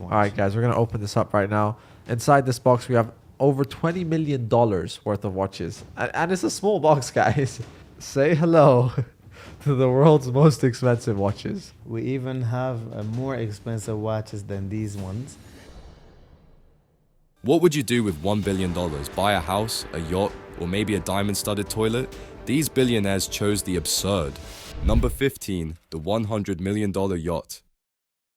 watch. All right, guys, we're going to open this up right now. Inside this box, we have over $20 million worth of watches. And it's a small box, guys. Say hello to the world's most expensive watches. We even have more expensive watches than these ones. What would you do with $1 billion? Buy a house, a yacht, or maybe a diamond-studded toilet? These billionaires chose the absurd. Number 15, the $100 million yacht.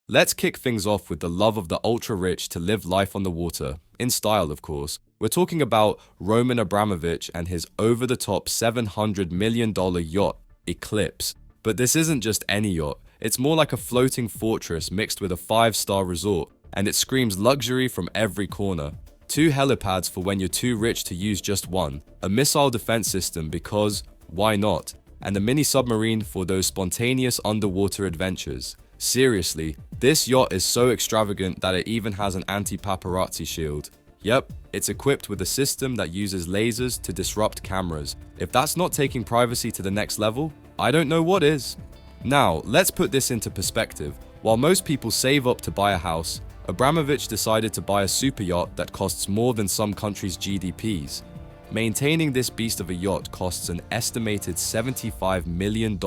Let's kick things off with the love of the ultra-rich to live life on the water. In style, of course. We're talking about Roman Abramovich and his over-the-top $700 million yacht, Eclipse. But this isn't just any yacht. It's more like a floating fortress mixed with a 5-star resort, and it screams luxury from every corner. 2 helipads for when you're too rich to use just one, a missile defense system because, why not, and a mini submarine for those spontaneous underwater adventures. Seriously, this yacht is so extravagant that it even has an anti-paparazzi shield. Yep, it's equipped with a system that uses lasers to disrupt cameras. If that's not taking privacy to the next level, I don't know what is. Now, let's put this into perspective. While most people save up to buy a house, Abramovich decided to buy a super yacht that costs more than some countries' GDPs. Maintaining this beast of a yacht costs an estimated $75 million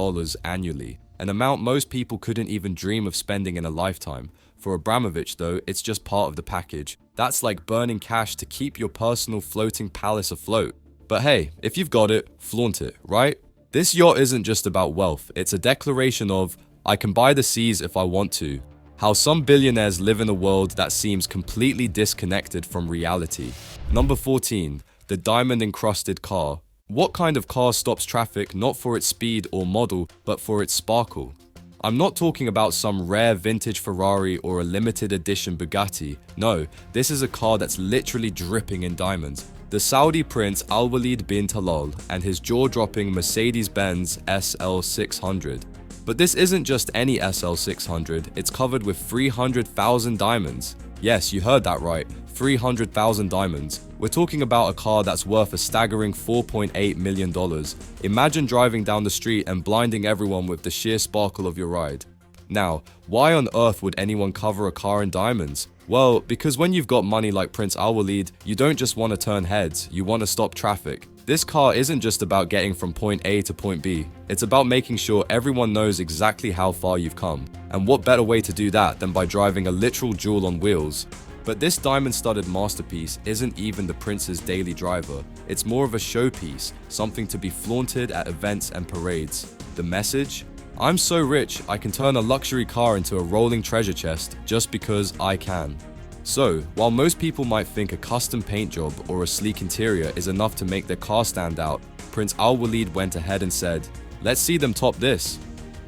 annually, an amount most people couldn't even dream of spending in a lifetime. For Abramovich, though, it's just part of the package. That's like burning cash to keep your personal floating palace afloat. But hey, if you've got it, flaunt it, right? This yacht isn't just about wealth, it's a declaration of, I can buy the seas if I want to. How some billionaires live in a world that seems completely disconnected from reality. Number 14, the diamond-encrusted car. What kind of car stops traffic not for its speed or model, but for its sparkle? I'm not talking about some rare vintage Ferrari or a limited edition Bugatti. No, this is a car that's literally dripping in diamonds. The Saudi prince Al-Walid bin Talal and his jaw-dropping Mercedes-Benz SL600. But this isn't just any SL600, it's covered with 300,000 diamonds. Yes, you heard that right, 300,000 diamonds. We're talking about a car that's worth a staggering $4.8 million. Imagine driving down the street and blinding everyone with the sheer sparkle of your ride. Now, why on earth would anyone cover a car in diamonds? Well, because when you've got money like Prince Al-Walid, you don't just want to turn heads, you want to stop traffic. This car isn't just about getting from point A to point B, it's about making sure everyone knows exactly how far you've come. And what better way to do that than by driving a literal jewel on wheels? But this diamond-studded masterpiece isn't even the prince's daily driver. It's more of a showpiece, something to be flaunted at events and parades. The message? I'm so rich, I can turn a luxury car into a rolling treasure chest just because I can. So, while most people might think a custom paint job or a sleek interior is enough to make their car stand out, Prince Al-Walid went ahead and said, let's see them top this.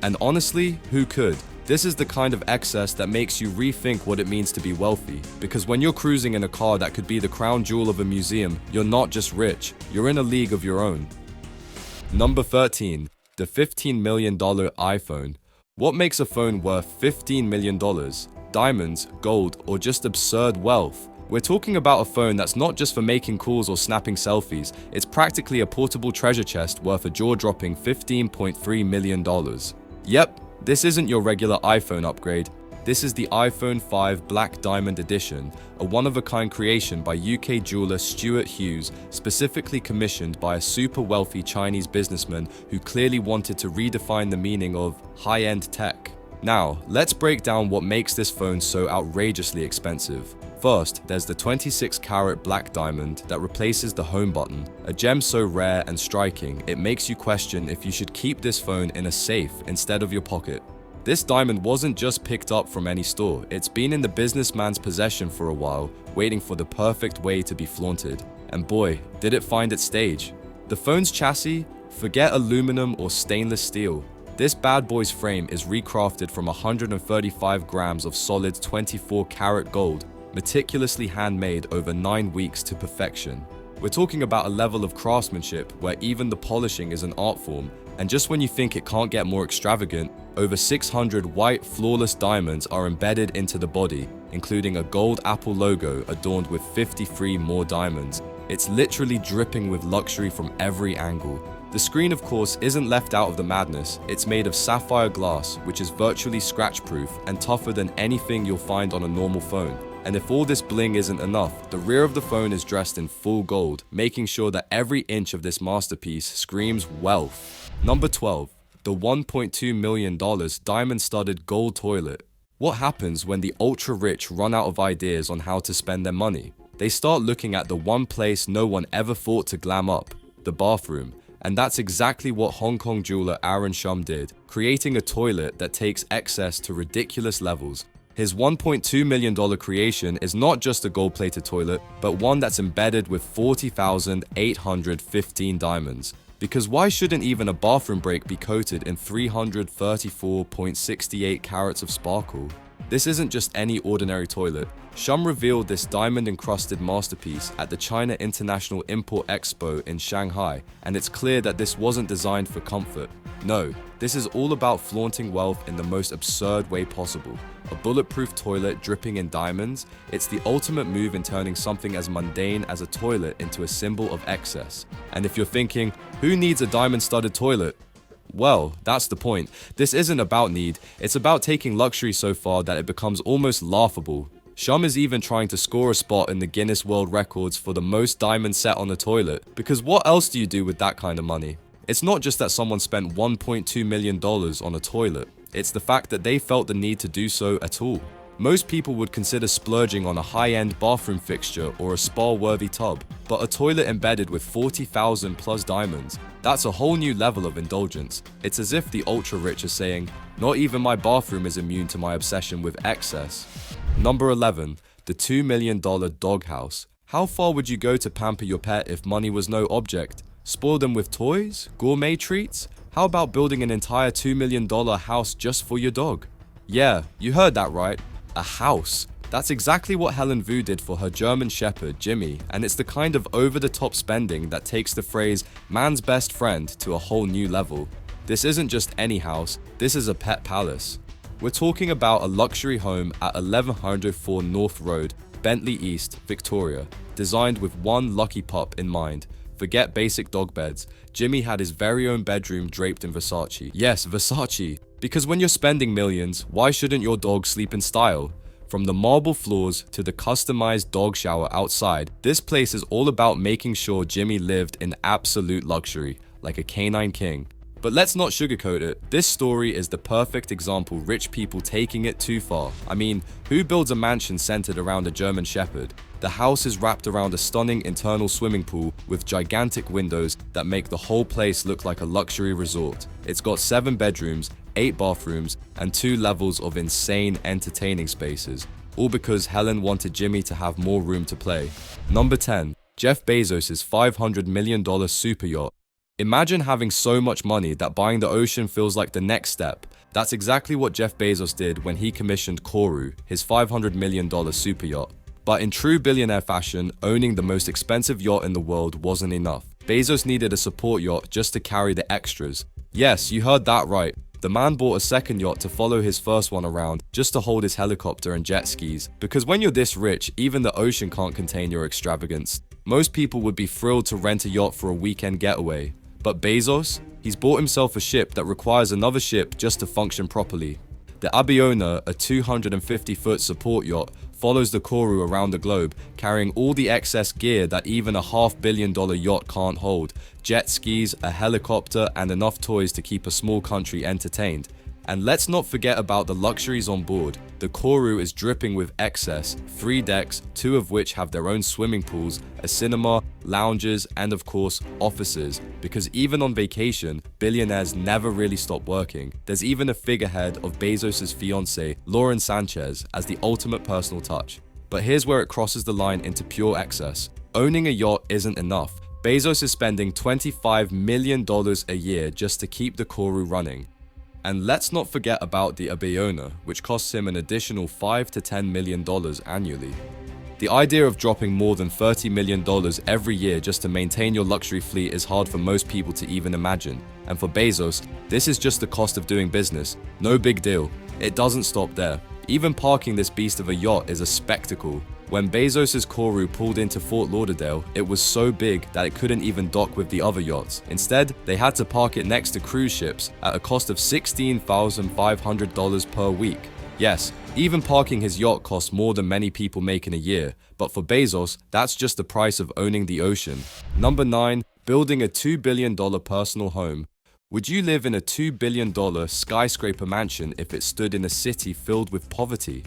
And honestly, who could? This is the kind of excess that makes you rethink what it means to be wealthy, because when you're cruising in a car that could be the crown jewel of a museum, you're not just rich, you're in a league of your own. Number 13, the $15 million iPhone. What makes a phone worth $15 million? Diamonds, gold, or just absurd wealth? We're talking about a phone that's not just for making calls or snapping selfies, it's practically a portable treasure chest worth a jaw-dropping $15.3 million. Yep, this isn't your regular iPhone upgrade. This is the iPhone 5 Black Diamond Edition, a one-of-a-kind creation by UK jeweler Stuart Hughes, specifically commissioned by a super wealthy Chinese businessman who clearly wanted to redefine the meaning of high-end tech. Now, let's break down what makes this phone so outrageously expensive. First, there's the 26-carat black diamond that replaces the home button, a gem so rare and striking it makes you question if you should keep this phone in a safe instead of your pocket. This diamond wasn't just picked up from any store, it's been in the businessman's possession for a while, waiting for the perfect way to be flaunted. And boy, did it find its stage. The phone's chassis? Forget aluminum or stainless steel. This bad boy's frame is recrafted from 135 grams of solid 24-karat gold, meticulously handmade over 9 weeks to perfection. We're talking about a level of craftsmanship where even the polishing is an art form, and just when you think it can't get more extravagant, over 600 white, flawless diamonds are embedded into the body, including a gold Apple logo adorned with 53 more diamonds. It's literally dripping with luxury from every angle. The screen, of course, isn't left out of the madness. It's made of sapphire glass, which is virtually scratch-proof and tougher than anything you'll find on a normal phone. And if all this bling isn't enough, the rear of the phone is dressed in full gold, making sure that every inch of this masterpiece screams wealth. Number 12. The $1.2 million diamond-studded gold toilet. What happens when the ultra-rich run out of ideas on how to spend their money? They start looking at the one place no one ever thought to glam up, the bathroom. And that's exactly what Hong Kong jeweler Aaron Shum did, creating a toilet that takes excess to ridiculous levels. His $1.2 million creation is not just a gold-plated toilet, but one that's embedded with 40,815 diamonds. Because why shouldn't even a bathroom break be coated in 334.68 carats of sparkle? This isn't just any ordinary toilet. Shum revealed this diamond-encrusted masterpiece at the China International Import Expo in Shanghai, and it's clear that this wasn't designed for comfort. No, this is all about flaunting wealth in the most absurd way possible. A bulletproof toilet dripping in diamonds, it's the ultimate move in turning something as mundane as a toilet into a symbol of excess. And if you're thinking, who needs a diamond-studded toilet? Well, that's the point. This isn't about need, it's about taking luxury so far that it becomes almost laughable. Shum is even trying to score a spot in the Guinness World Records for the most diamonds set on a toilet, because what else do you do with that kind of money? It's not just that someone spent $1.2 million on a toilet, it's the fact that they felt the need to do so at all. Most people would consider splurging on a high-end bathroom fixture or a spa-worthy tub, but a toilet embedded with 40,000 plus diamonds, that's a whole new level of indulgence. It's as if the ultra-rich are saying, not even my bathroom is immune to my obsession with excess. Number 11. The $2 million doghouse. How far would you go to pamper your pet if money was no object? Spoil them with toys? Gourmet treats? How about building an entire $2 million house just for your dog? Yeah, you heard that right. A house. That's exactly what Helen Vu did for her German Shepherd, Jimmy, and it's the kind of over-the-top spending that takes the phrase man's best friend to a whole new level. This isn't just any house, this is a pet palace. We're talking about a luxury home at 1104 North Road, Bentley East, Victoria, designed with one lucky pup in mind. Forget basic dog beds. Jimmy had his very own bedroom draped in Versace. Yes, Versace. Because when you're spending millions, why shouldn't your dog sleep in style? From the marble floors to the customized dog shower outside, this place is all about making sure Jimmy lived in absolute luxury, like a canine king. But let's not sugarcoat it. This story is the perfect example rich people taking it too far. I mean, who builds a mansion centered around a German Shepherd? The house is wrapped around a stunning internal swimming pool with gigantic windows that make the whole place look like a luxury resort. It's got 7 bedrooms, 8 bathrooms, and 2 levels of insane entertaining spaces. All because Helen wanted Jimmy to have more room to play. Number 10. Jeff Bezos' $500 million super yacht. Imagine having so much money that buying the ocean feels like the next step. That's exactly what Jeff Bezos did when he commissioned Kourou, his $500 million super yacht. But in true billionaire fashion, owning the most expensive yacht in the world wasn't enough. Bezos needed a support yacht just to carry the extras. Yes, you heard that right. The man bought a second yacht to follow his first one around, just to hold his helicopter and jet skis. Because when you're this rich, even the ocean can't contain your extravagance. Most people would be thrilled to rent a yacht for a weekend getaway. But Bezos, he's bought himself a ship that requires another ship just to function properly. The Abiona, a 250-foot support yacht, follows the Kourou around the globe, carrying all the excess gear that even a $500 million yacht can't hold. Jet skis, a helicopter, and enough toys to keep a small country entertained. And let's not forget about the luxuries on board. The Kourou is dripping with excess, 3 decks, 2 of which have their own swimming pools, a cinema, lounges, and of course, offices. Because even on vacation, billionaires never really stop working. There's even a figurehead of Bezos' fiancée, Lauren Sanchez, as the ultimate personal touch. But here's where it crosses the line into pure excess. Owning a yacht isn't enough. Bezos is spending $25 million a year just to keep the Kourou running. And let's not forget about the Abiona, which costs him an additional $5 to $10 million annually. The idea of dropping more than $30 million every year just to maintain your luxury fleet is hard for most people to even imagine. And for Bezos, this is just the cost of doing business. No big deal. It doesn't stop there. Even parking this beast of a yacht is a spectacle. When Bezos' Koru pulled into Fort Lauderdale, it was so big that it couldn't even dock with the other yachts. Instead, they had to park it next to cruise ships at a cost of $16,500 per week. Yes, even parking his yacht costs more than many people make in a year, but for Bezos, that's just the price of owning the ocean. Number 9. Building a $2 billion personal home. Would you live in a $2 billion skyscraper mansion if it stood in a city filled with poverty?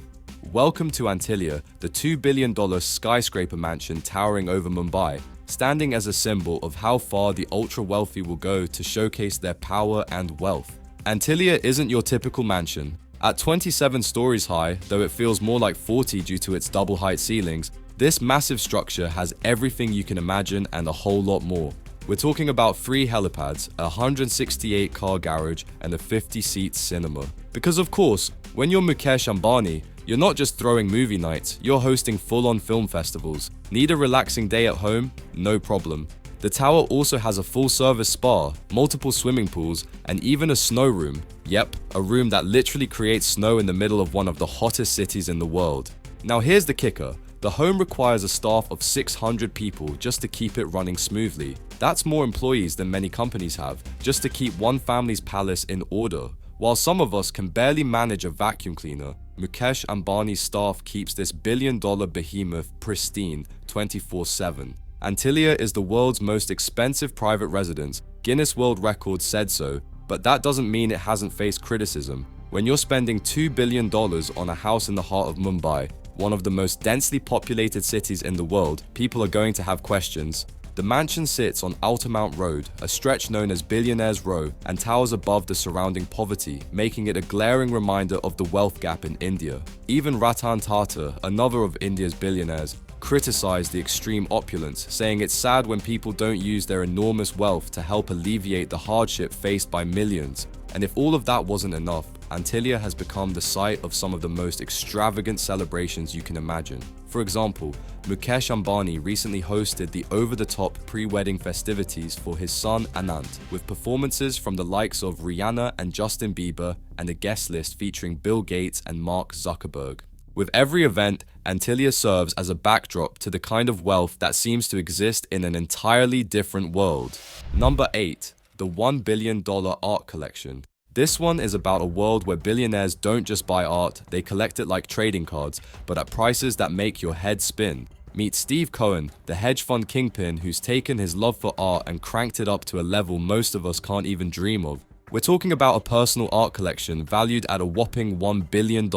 Welcome to Antillia, the $2 billion skyscraper mansion towering over Mumbai, standing as a symbol of how far the ultra-wealthy will go to showcase their power and wealth. Antillia isn't your typical mansion. At 27 stories high, though it feels more like 40 due to its double-height ceilings, this massive structure has everything you can imagine and a whole lot more. We're talking about 3 helipads, a 168-car garage, and a 50-seat cinema. Because of course, when you're Mukesh Ambani, you're not just throwing movie nights, you're hosting full-on film festivals. Need a relaxing day at home? No problem. The tower also has a full-service spa, multiple swimming pools, and even a snow room. Yep, a room that literally creates snow in the middle of one of the hottest cities in the world. Now here's the kicker. The home requires a staff of 600 people just to keep it running smoothly. That's more employees than many companies have, just to keep one family's palace in order. While some of us can barely manage a vacuum cleaner, Mukesh Ambani's staff keeps this billion-dollar behemoth pristine 24/7. Antillia is the world's most expensive private residence. Guinness World Records said so, but that doesn't mean it hasn't faced criticism. When you're spending $2 billion on a house in the heart of Mumbai, one of the most densely populated cities in the world, people are going to have questions. The mansion sits on Altamount Road, a stretch known as Billionaires Row, and towers above the surrounding poverty, making it a glaring reminder of the wealth gap in India. Even Ratan Tata, another of India's billionaires, criticized the extreme opulence, saying it's sad when people don't use their enormous wealth to help alleviate the hardship faced by millions. And if all of that wasn't enough, Antillia has become the site of some of the most extravagant celebrations you can imagine. For example, Mukesh Ambani recently hosted the over-the-top pre-wedding festivities for his son Anant, with performances from the likes of Rihanna and Justin Bieber and a guest list featuring Bill Gates and Mark Zuckerberg. With every event, Antillia serves as a backdrop to the kind of wealth that seems to exist in an entirely different world. Number 8. The $1 billion art collection. This one is about a world where billionaires don't just buy art, they collect it like trading cards, but at prices that make your head spin. Meet Steve Cohen, the hedge fund kingpin who's taken his love for art and cranked it up to a level most of us can't even dream of. We're talking about a personal art collection valued at a whopping $1 billion.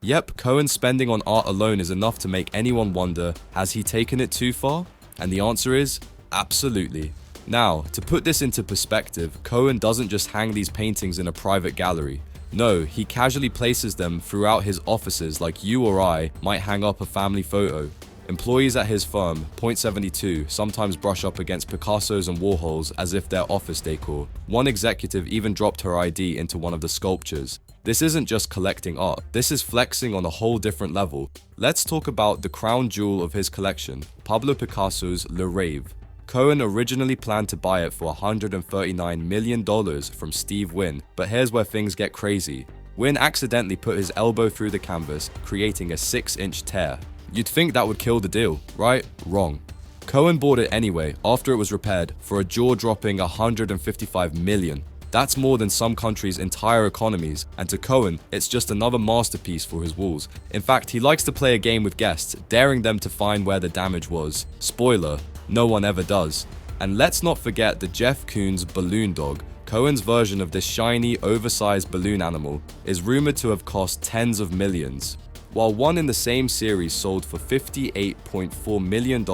Yep, Cohen's spending on art alone is enough to make anyone wonder, has he taken it too far? And the answer is, absolutely. Now, to put this into perspective, Cohen doesn't just hang these paintings in a private gallery. No, he casually places them throughout his offices like you or I might hang up a family photo. Employees at his firm, Point72, sometimes brush up against Picassos and Warhols as if they're office decor. One executive even dropped her ID into one of the sculptures. This isn't just collecting art, this is flexing on a whole different level. Let's talk about the crown jewel of his collection, Pablo Picasso's Le Rêve. Cohen originally planned to buy it for $139 million from Steve Wynn, but here's where things get crazy. Wynn accidentally put his elbow through the canvas, creating a 6-inch tear. You'd think that would kill the deal, right? Wrong. Cohen bought it anyway, after it was repaired, for a jaw-dropping $155 million. That's more than some countries' entire economies, and to Cohen, it's just another masterpiece for his walls. In fact, he likes to play a game with guests, daring them to find where the damage was. Spoiler, no one ever does. And let's not forget the Jeff Koons balloon dog. Cohen's version of this shiny, oversized balloon animal is rumored to have cost tens of millions. While one in the same series sold for $58.4 million,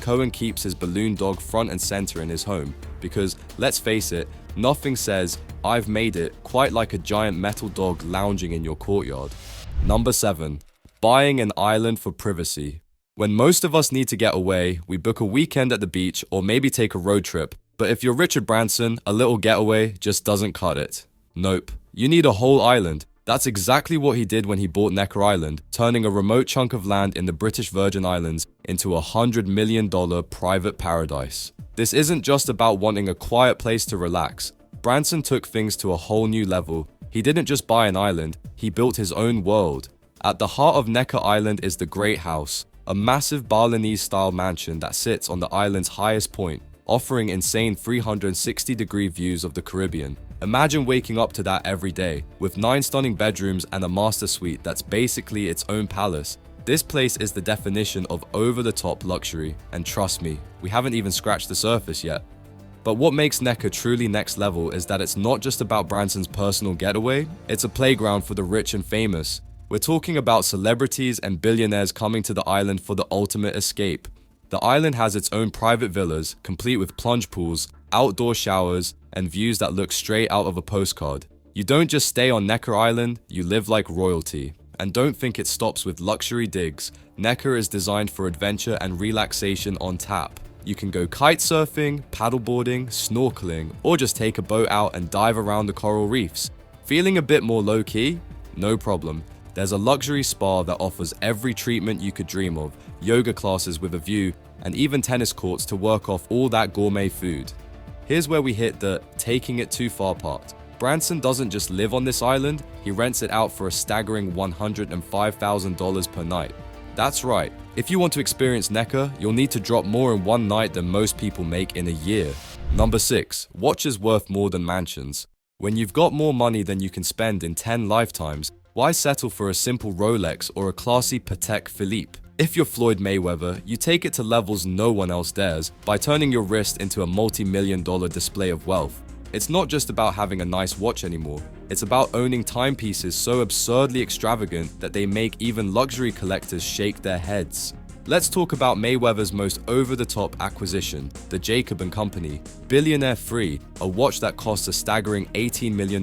Cohen keeps his balloon dog front and center in his home because, let's face it, nothing says, "I've made it," quite like a giant metal dog lounging in your courtyard. Number 7. Buying an island for privacy. When most of us need to get away, we book a weekend at the beach or maybe take a road trip. But if you're Richard Branson, a little getaway just doesn't cut it. Nope. You need a whole island. That's exactly what he did when he bought Necker Island, turning a remote chunk of land in the British Virgin Islands into a $100 million private paradise. This isn't just about wanting a quiet place to relax. Branson took things to a whole new level. He didn't just buy an island, he built his own world. At the heart of Necker Island is the Great House, a massive Balinese-style mansion that sits on the island's highest point, offering insane 360-degree views of the Caribbean. Imagine waking up to that every day, with 9 stunning bedrooms and a master suite that's basically its own palace. This place is the definition of over-the-top luxury, and trust me, we haven't even scratched the surface yet. But what makes Necker truly next level is that it's not just about Branson's personal getaway, it's a playground for the rich and famous. We're talking about celebrities and billionaires coming to the island for the ultimate escape. The island has its own private villas, complete with plunge pools, outdoor showers, and views that look straight out of a postcard. You don't just stay on Necker Island, you live like royalty. And don't think it stops with luxury digs. Necker is designed for adventure and relaxation on tap. You can go kite surfing, paddleboarding, snorkeling, or just take a boat out and dive around the coral reefs. Feeling a bit more low-key? No problem. There's a luxury spa that offers every treatment you could dream of, yoga classes with a view, and even tennis courts to work off all that gourmet food. Here's where we hit the taking it too far part. Branson doesn't just live on this island, he rents it out for a staggering $105,000 per night. That's right, if you want to experience Necker, you'll need to drop more in one night than most people make in a year. Number 6. Watches worth more than mansions. When you've got more money than you can spend in 10 lifetimes, why settle for a simple Rolex or a classy Patek Philippe? If you're Floyd Mayweather, you take it to levels no one else dares by turning your wrist into a multi-million-dollar display of wealth. It's not just about having a nice watch anymore, it's about owning timepieces so absurdly extravagant that they make even luxury collectors shake their heads. Let's talk about Mayweather's most over-the-top acquisition, the Jacob & Company, Billionaire Free, a watch that costs a staggering $18 million.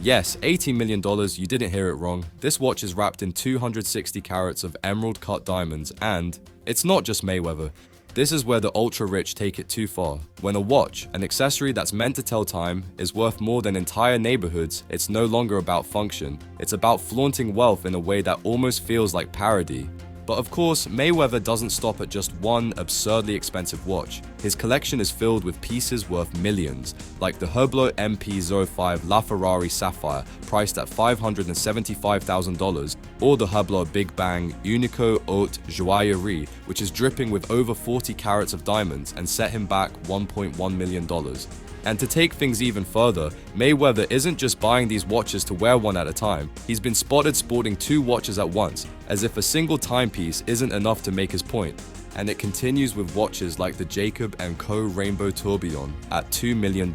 Yes, $18 million, you didn't hear it wrong. This watch is wrapped in 260 carats of emerald-cut diamonds and it's not just Mayweather. This is where the ultra-rich take it too far. When a watch, an accessory that's meant to tell time, is worth more than entire neighborhoods, it's no longer about function. It's about flaunting wealth in a way that almost feels like parody. But of course, Mayweather doesn't stop at just one absurdly expensive watch. His collection is filled with pieces worth millions, like the Hublot MP05 LaFerrari Sapphire, priced at $575,000, or the Hublot Big Bang Unico Haute Joaillerie, which is dripping with over 40 carats of diamonds and set him back $1.1 million. And to take things even further, Mayweather isn't just buying these watches to wear one at a time, he's been spotted sporting 2 watches at once, as if a single timepiece isn't enough to make his point. And it continues with watches like the Jacob & Co. Rainbow Tourbillon at $2 million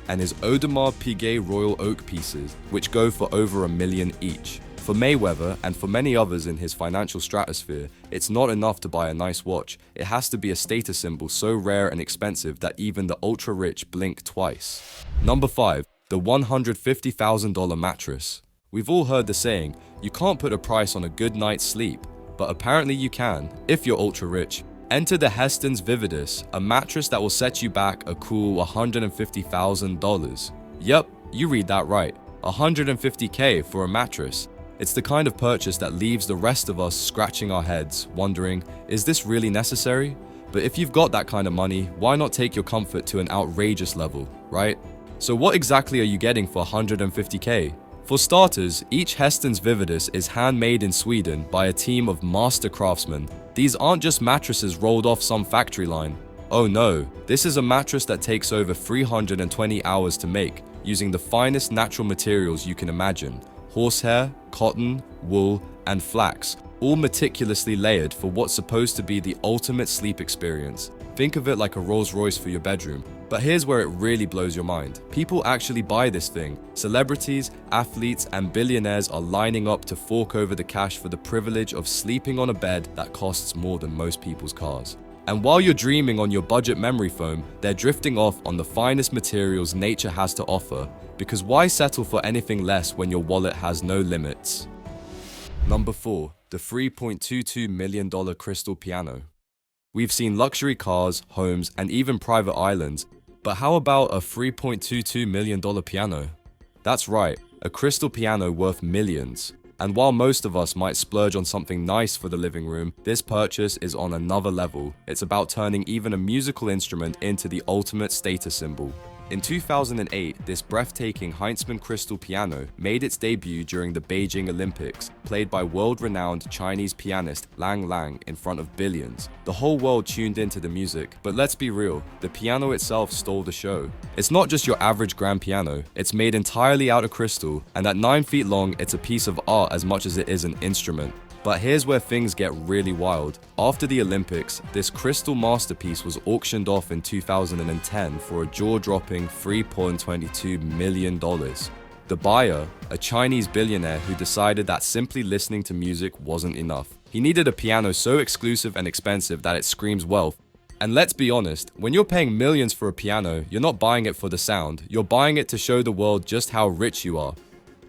and his Audemars Piguet Royal Oak pieces, which go for over $1 million each. For Mayweather, and for many others in his financial stratosphere, it's not enough to buy a nice watch. It has to be a status symbol so rare and expensive that even the ultra-rich blink twice. Number 5. The $150,000 mattress. We've all heard the saying, you can't put a price on a good night's sleep, but apparently you can, if you're ultra-rich. Enter the Heston's Vividus, a mattress that will set you back a cool $150,000. Yep, you read that right, $150K for a mattress. It's the kind of purchase that leaves the rest of us scratching our heads, wondering, is this really necessary? But if you've got that kind of money, why not take your comfort to an outrageous level, right? So what exactly are you getting for $150K? For starters, each Heston's Vividus is handmade in Sweden by a team of master craftsmen. These aren't just mattresses rolled off some factory line. Oh no, this is a mattress that takes over 320 hours to make, using the finest natural materials you can imagine. Horsehair, cotton, wool, and flax, all meticulously layered for what's supposed to be the ultimate sleep experience. Think of it like a Rolls Royce for your bedroom. But here's where it really blows your mind. People actually buy this thing. Celebrities, athletes, and billionaires are lining up to fork over the cash for the privilege of sleeping on a bed that costs more than most people's cars. And while you're dreaming on your budget memory foam, they're drifting off on the finest materials nature has to offer. Because why settle for anything less when your wallet has no limits? Number 4. The $3.22 million crystal piano. We've seen luxury cars, homes, and even private islands, but how about a $3.22 million piano? That's right, a crystal piano worth millions. And while most of us might splurge on something nice for the living room, this purchase is on another level. It's about turning even a musical instrument into the ultimate status symbol. In 2008, this breathtaking Heinzmann crystal piano made its debut during the Beijing Olympics, played by world-renowned Chinese pianist Lang Lang in front of billions. The whole world tuned into the music, but let's be real, the piano itself stole the show. It's not just your average grand piano, it's made entirely out of crystal, and at 9 feet long, it's a piece of art as much as it is an instrument. But here's where things get really wild. After the Olympics, this crystal masterpiece was auctioned off in 2010 for a jaw-dropping $3.22 million. The buyer, a Chinese billionaire who decided that simply listening to music wasn't enough. He needed a piano so exclusive and expensive that it screams wealth. And let's be honest, when you're paying millions for a piano, you're not buying it for the sound, you're buying it to show the world just how rich you are.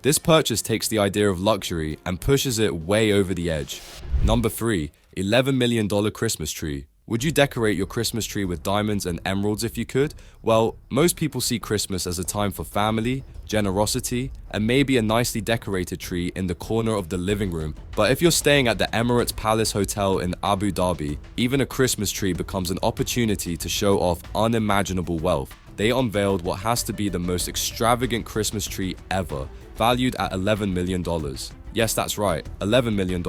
This purchase takes the idea of luxury and pushes it way over the edge. Number 3, $11 million Christmas tree. Would you decorate your Christmas tree with diamonds and emeralds if you could? Well, most people see Christmas as a time for family, generosity, and maybe a nicely decorated tree in the corner of the living room. But if you're staying at the Emirates Palace Hotel in Abu Dhabi, even a Christmas tree becomes an opportunity to show off unimaginable wealth. They unveiled what has to be the most extravagant Christmas tree ever, valued at $11 million. Yes, that's right, $11 million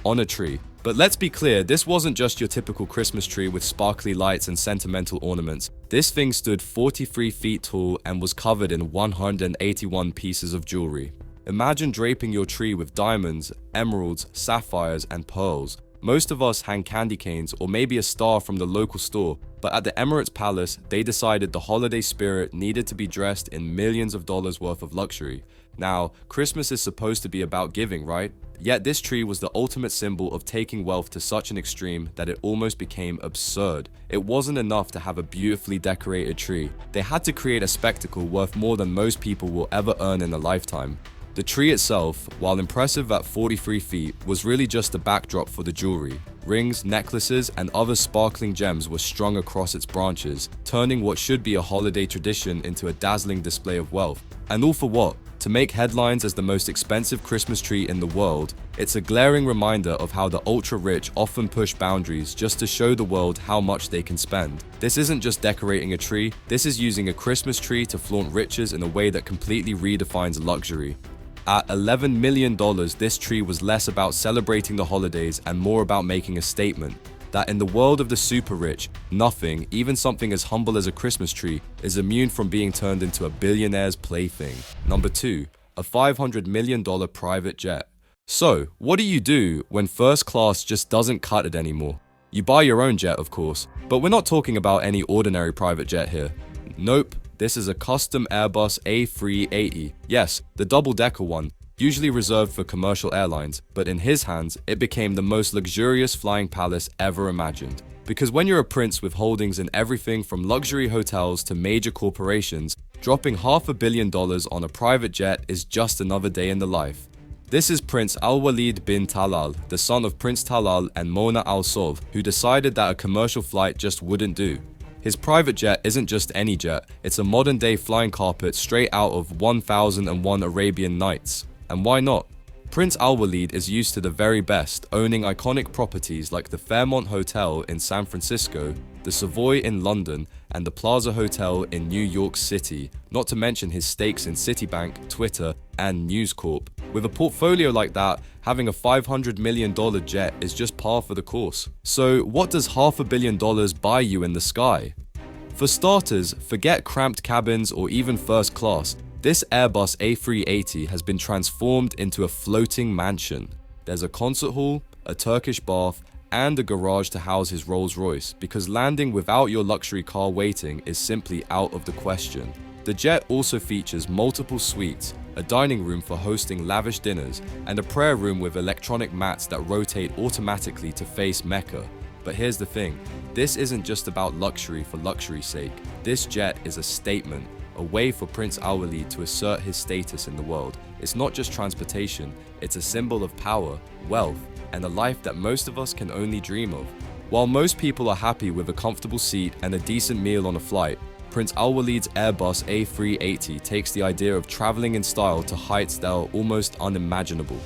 on a tree. But let's be clear, this wasn't just your typical Christmas tree with sparkly lights and sentimental ornaments. This thing stood 43 feet tall and was covered in 181 pieces of jewelry. Imagine draping your tree with diamonds, emeralds, sapphires, and pearls. Most of us hang candy canes or maybe a star from the local store, but at the Emirates Palace, they decided the holiday spirit needed to be dressed in millions of dollars worth of luxury. Now, Christmas is supposed to be about giving, right? Yet this tree was the ultimate symbol of taking wealth to such an extreme that it almost became absurd. It wasn't enough to have a beautifully decorated tree. They had to create a spectacle worth more than most people will ever earn in a lifetime. The tree itself, while impressive at 43 feet, was really just a backdrop for the jewelry. Rings, necklaces, and other sparkling gems were strung across its branches, turning what should be a holiday tradition into a dazzling display of wealth. And all for what? To make headlines as the most expensive Christmas tree in the world. It's a glaring reminder of how the ultra-rich often push boundaries just to show the world how much they can spend. This isn't just decorating a tree, this is using a Christmas tree to flaunt riches in a way that completely redefines luxury. At $11 million, this tree was less about celebrating the holidays and more about making a statement that in the world of the super rich, nothing, even something as humble as a Christmas tree, is immune from being turned into a billionaire's plaything. Number 2, a $500 million private jet. So, what do you do when first class just doesn't cut it anymore? You buy your own jet, of course, but we're not talking about any ordinary private jet here. Nope, this is a custom Airbus A380. Yes, the double-decker one, usually reserved for commercial airlines, but in his hands, it became the most luxurious flying palace ever imagined. Because when you're a prince with holdings in everything from luxury hotels to major corporations, dropping $500 million on a private jet is just another day in the life. This is Prince Al-Walid bin Talal, the son of Prince Talal and Mona Al-Sov, who decided that a commercial flight just wouldn't do. His private jet isn't just any jet, it's a modern-day flying carpet straight out of 1001 Arabian Nights. And why not? Prince Al-Walid is used to the very best, owning iconic properties like the Fairmont Hotel in San Francisco, the Savoy in London, and the Plaza Hotel in New York City, not to mention his stakes in Citibank, Twitter, and News Corp. With a portfolio like that, having a $500 million jet is just par for the course. So what does $500 million buy you in the sky? For starters, forget cramped cabins or even first class. This Airbus A380 has been transformed into a floating mansion. There's a concert hall, a Turkish bath, and a garage to house his Rolls-Royce, because landing without your luxury car waiting is simply out of the question. The jet also features multiple suites, a dining room for hosting lavish dinners, and a prayer room with electronic mats that rotate automatically to face Mecca. But here's the thing, this isn't just about luxury for luxury's sake. This jet is a statement, a way for Prince Al-Walid to assert his status in the world. It's not just transportation, it's a symbol of power, wealth, and a life that most of us can only dream of. While most people are happy with a comfortable seat and a decent meal on a flight, Prince Al-Walid's Airbus A380 takes the idea of traveling in style to heights that are almost unimaginable.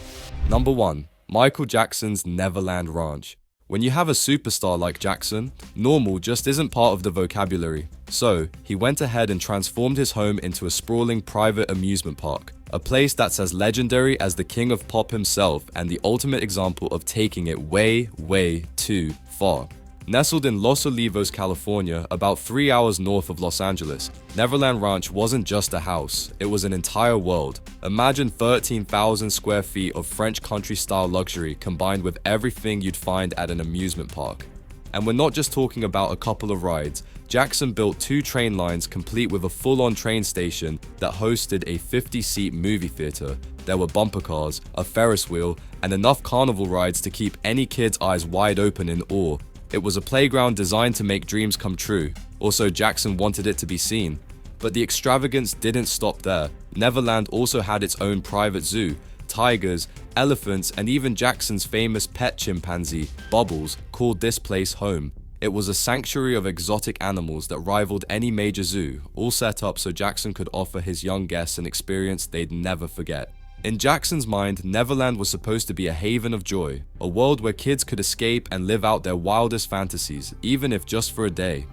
Number 1. Michael Jackson's Neverland Ranch. When you have a superstar like Jackson, normal just isn't part of the vocabulary. So, he went ahead and transformed his home into a sprawling private amusement park, a place that's as legendary as the king of pop himself and the ultimate example of taking it way, way too far. Nestled in Los Olivos, California, about 3 hours north of Los Angeles, Neverland Ranch wasn't just a house, it was an entire world. Imagine 13,000 square feet of French country-style luxury combined with everything you'd find at an amusement park. And we're not just talking about a couple of rides. Jackson built 2 train lines complete with a full-on train station that hosted a 50-seat movie theater. There were bumper cars, a Ferris wheel, and enough carnival rides to keep any kid's eyes wide open in awe. It was a playground designed to make dreams come true. Also, Jackson wanted it to be seen. But the extravagance didn't stop there. Neverland also had its own private zoo. Tigers, elephants, and even Jackson's famous pet chimpanzee, Bubbles, called this place home. It was a sanctuary of exotic animals that rivaled any major zoo, all set up so Jackson could offer his young guests an experience they'd never forget. In Jackson's mind, Neverland was supposed to be a haven of joy, a world where kids could escape and live out their wildest fantasies, even if just for a day.